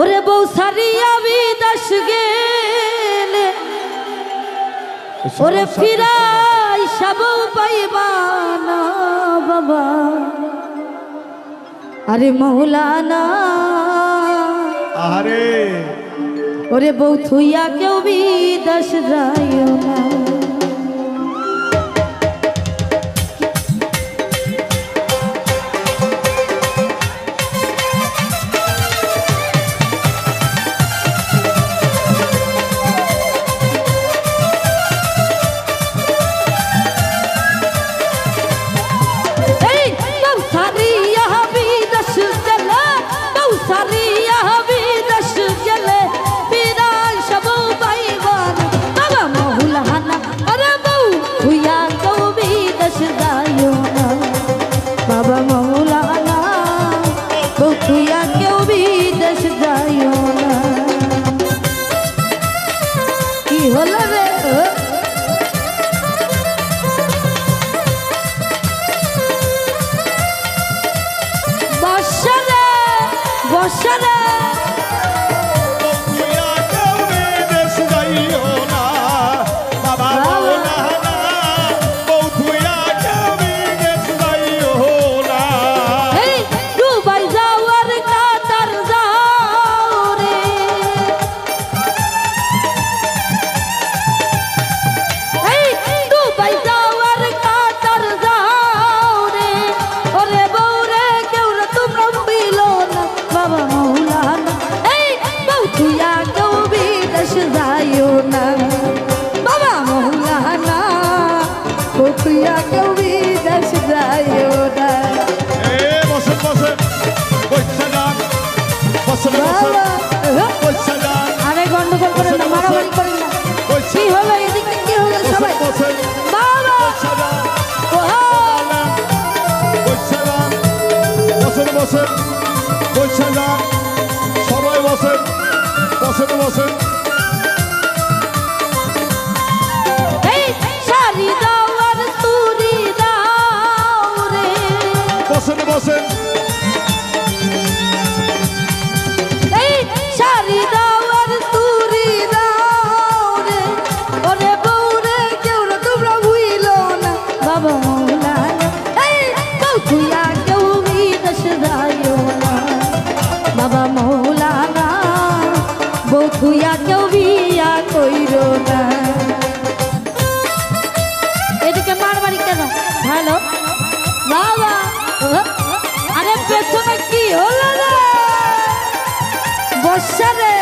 ওরে বউ সারিয়া বিদেশ গেলে ওরে ফিরাই সব পাইবা না বাবা। আরে মৌলানা আরে ওরে বউ থুইয়া কেউ বিদেশ যাইও না। বাবা মৌলানা বউয়া কেউ বিদেশ যাইও না। কি হলো রে বর্ষারে বর্ষারে আরে গন্ডগোল করেন না, মারামারি করেন না। কি হলো এদিকে, কি হলো সবাই বাবা বসেন বসেন বসে যান, সবাই বসেন বসেন বসেন। শাড়ি দাও আর তুরি দাও রে বসেন বসেন শাড়ি দাও আর তুরি দাও রে ওরে বউ রে কেউ রে তোমরা ভুইল না বাবা মৌলানা বউ থুইয়া কেউ বিদেশ যাইও না বাবা মৌলানা বউ থুইয়া কেউ বিয়া কইরো না। এদিকে মারবাড়ি কেন ভালো বাবা আরে পেছনে কি হলো রে বর্ষারে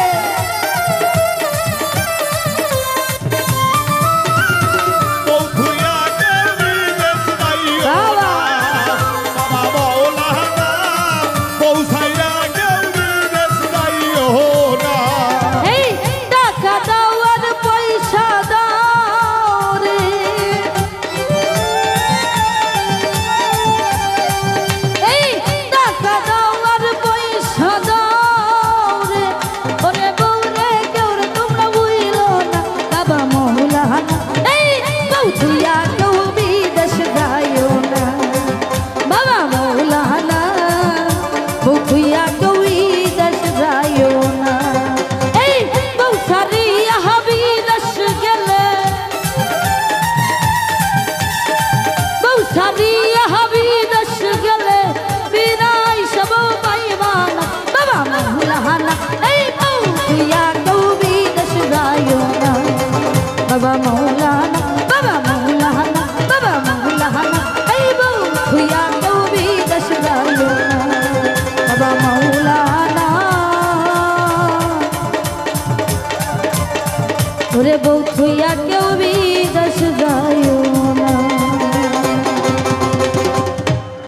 বাবা মৌলানা বাবা মৌলানা বাবা মৌলানা এই বউ থুইয়া কেউ বিদেশ যাইও না বাবা মৌলানা ওরে বউ থুইয়া কেউ বিদেশ যাইও